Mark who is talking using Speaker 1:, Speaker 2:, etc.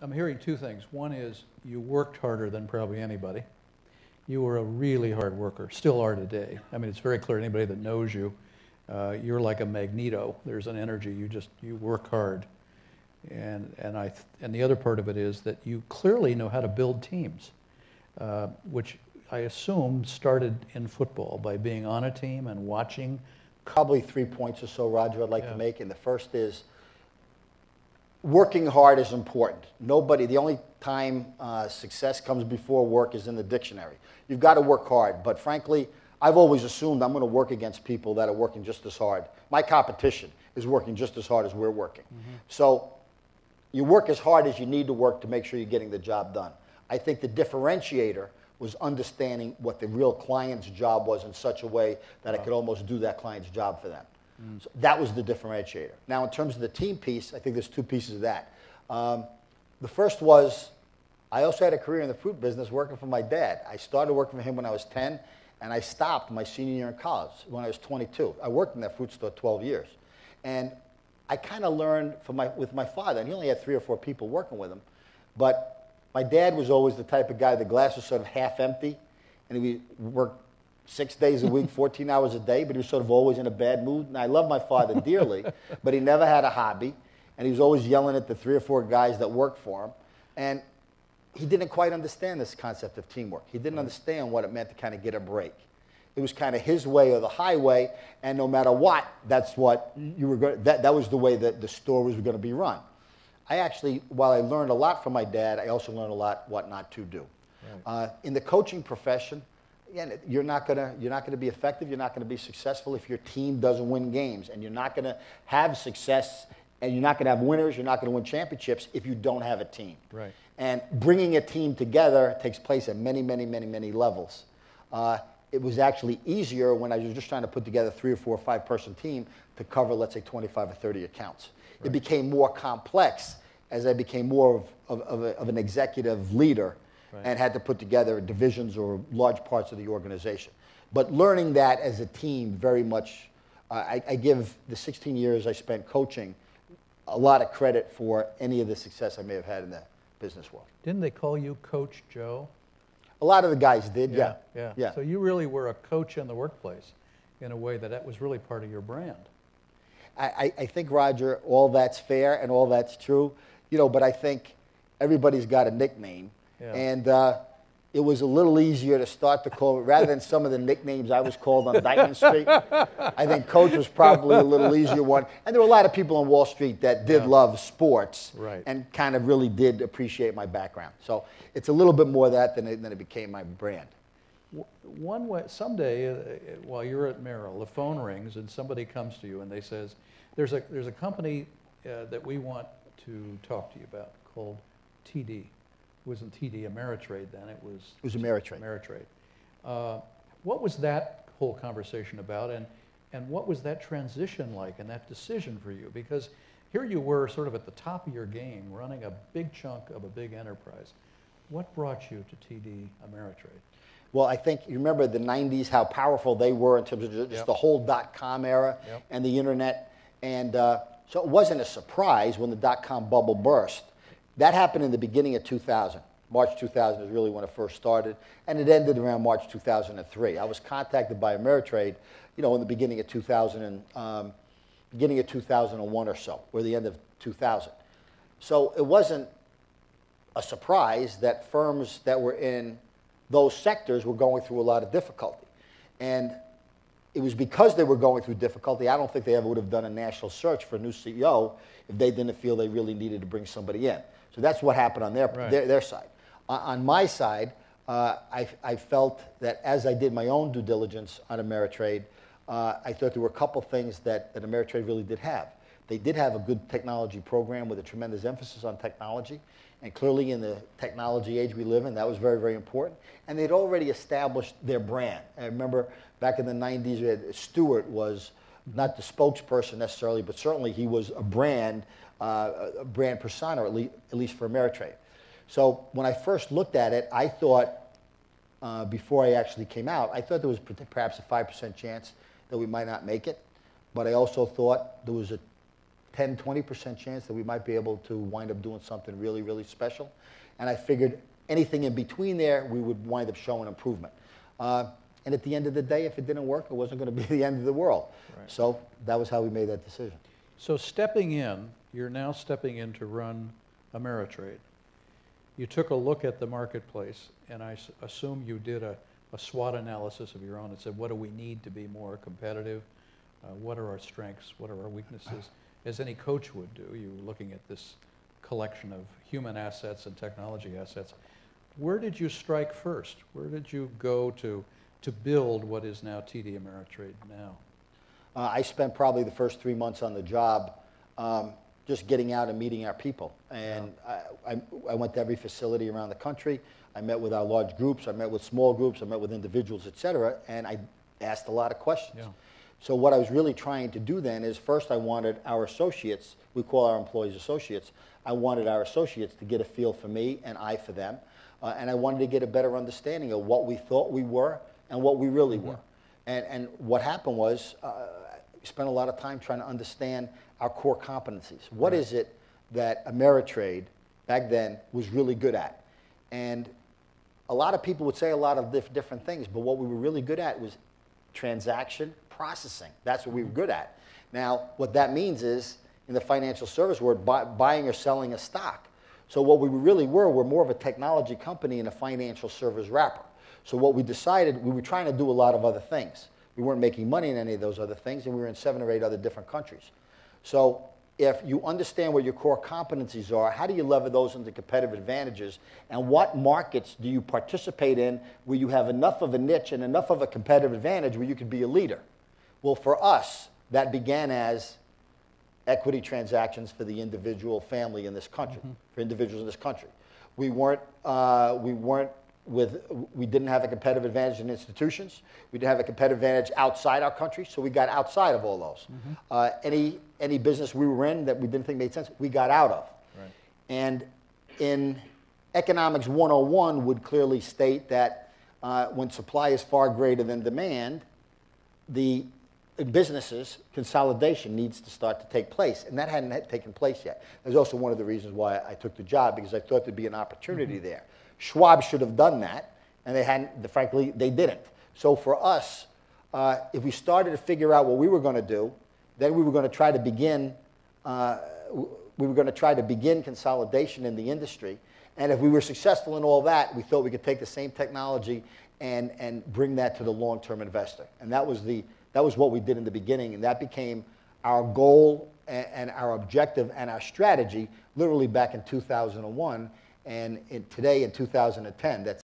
Speaker 1: I'm hearing two things. One is you worked harder than probably anybody. You were a really hard worker, still are today. I mean, it's very clear to anybody that knows you. You're like a magneto. There's an energy. You work hard. And the other part of it is that you clearly know how to build teams, which I assume started in football by being on a team and watching.
Speaker 2: Probably 3 points or so, Roger, I'd like to make. And the first is working hard is important. The only time success comes before work is in the dictionary. You've got to work hard. But frankly, I've always assumed I'm going to work against people that are working just as hard. My competition is working just as hard as we're working. Mm-hmm. So you work as hard as you need to work to make sure you're getting the job done. I think the differentiator was understanding what the real client's job was in such a way that I could almost do that client's job for them. Mm. So that was the differentiator. Now, in terms of the team piece, I think there's two pieces of that. The first was I also had a career in the fruit business working for my dad. I started working for him when I was 10, and I stopped my senior year in college when I was 22. I worked in that fruit store 12 years. And I kind of learned with my father, and he only had 3 or 4 people working with him, but my dad was always the type of guy, the glass was sort of half empty, and he worked 6 days a week, 14 hours a day, but he was sort of always in a bad mood. And I love my father dearly, but he never had a hobby, and he was always yelling at the 3 or 4 guys that worked for him. And he didn't quite understand this concept of teamwork. He didn't understand what it meant to kind of get a break. It was kind of his way or the highway, and no matter what, that's what you were going. That was the way that the store was going to be run. I actually, while I learned a lot from my dad, I also learned a lot what not to do. Right. In the coaching profession, again, you're not going to be effective. You're not going to be successful if your team doesn't win games, and you're not going to have success, and you're not going to have winners. You're not going to win championships if you don't have a team.
Speaker 1: Right.
Speaker 2: And bringing a team together takes place at many, many, many, many levels. It was actually easier when I was just trying to put together 3 or 4 or 5 person team to cover, let's say, 25 or 30 accounts. Right. It became more complex as I became more of an executive leader, right, and had to put together divisions or large parts of the organization. But learning that as a team very much, I give the 16 years I spent coaching a lot of credit for any of the success I may have had in the business world.
Speaker 1: Didn't they call you Coach Joe?
Speaker 2: A lot of the guys did, yeah.
Speaker 1: So you really were a coach in the workplace in a way that was really part of your brand.
Speaker 2: I think, Roger, all that's fair and all that's true, but I think everybody's got a nickname. Yeah. And it was a little easier to start to call, rather than some of the nicknames I was called on Dyton Street. I think Coach was probably a little easier one. And there were a lot of people on Wall Street that did love sports, right, and kind of really did appreciate my background. So it's a little bit more of that than it became my brand.
Speaker 1: One way, someday, while you're at Merrill, the phone rings and somebody comes to you and they says, there's a company that we want to talk to you about called TD. It wasn't TD Ameritrade then, it was
Speaker 2: Ameritrade.
Speaker 1: What was that whole conversation about, and what was that transition like and that decision for you? Because here you were sort of at the top of your game, running a big chunk of a big enterprise. What brought you to TD Ameritrade?
Speaker 2: Well, I think you remember the 90s, how powerful they were in terms of just the whole .com era and the internet. And so it wasn't a surprise when the .com bubble burst. That happened in the beginning of 2000. March 2000 is really when it first started, and it ended around March 2003. I was contacted by Ameritrade, in the beginning of 2001 or so, or the end of 2000. So it wasn't a surprise that firms that were in those sectors were going through a lot of difficulty. And it was because they were going through difficulty, I don't think they ever would have done a national search for a new CEO if they didn't feel they really needed to bring somebody in. So that's what happened on their side. On my side, I felt that as I did my own due diligence on Ameritrade, I thought there were a couple things that Ameritrade really did have. They did have a good technology program with a tremendous emphasis on technology. And clearly in the technology age we live in, that was very, very important. And they'd already established their brand. I remember back in the 90s, Stewart was not the spokesperson necessarily, but certainly he was a brand persona, at least for Ameritrade. So when I first looked at it, I thought, before I actually came out, I thought there was perhaps a 5% chance that we might not make it. But I also thought there was a 10, 20% chance that we might be able to wind up doing something really, really special. And I figured anything in between there, we would wind up showing improvement. And at the end of the day, if it didn't work, it wasn't going to be the end of the world. Right. So that was how we made that decision.
Speaker 1: So stepping in, you're now stepping in to run Ameritrade. You took a look at the marketplace, and I assume you did a SWOT analysis of your own and said, what do we need to be more competitive? What are our strengths? What are our weaknesses? As any coach would do, you're looking at this collection of human assets and technology assets. Where did you strike first? Where did you go to build what is now TD Ameritrade now?
Speaker 2: I spent probably the first 3 months on the job just getting out and meeting our people. And yeah. I went to every facility around the country. I met with our large groups. I met with small groups. I met with individuals, et cetera. And I asked a lot of questions. Yeah. So what I was really trying to do then is first I wanted our associates, we call our employees associates, I wanted our associates to get a feel for me and I for them. And I wanted to get a better understanding of what we thought we were and what we really were. And what happened was we spent a lot of time trying to understand our core competencies. What is it that Ameritrade back then was really good at? And a lot of people would say a lot of different things, but what we were really good at was transaction processing. That's what we were good at. Now, what that means is, in the financial service world, buying or selling a stock. So what we really were more of a technology company in a financial service wrapper. So what we decided, we were trying to do a lot of other things. We weren't making money in any of those other things, and we were in 7 or 8 other different countries. So if you understand what your core competencies are, how do you lever those into competitive advantages, and what markets do you participate in where you have enough of a niche and enough of a competitive advantage where you could be a leader? Well, for us, that began as equity transactions for the individual family in this country, for individuals in this country. We didn't have a competitive advantage in institutions. We didn't have a competitive advantage outside our country, so we got outside of all those. Any business we were in that we didn't think made sense, we got out of. Right. And in Economics 101 would clearly state that when supply is far greater than demand, in businesses, consolidation needs to start to take place, and that hadn't taken place yet. That's also one of the reasons why I took the job, because I thought there'd be an opportunity there. Schwab should have done that, and they hadn't. Frankly, they didn't. So for us, if we started to figure out what we were going to do, then we were going to try to begin. We were going to try to begin consolidation in the industry, and if we were successful in all that, we thought we could take the same technology and bring that to the long-term investor, and that was what we did in the beginning, and that became our goal and our objective and our strategy literally back in 2001, and today in 2010, that's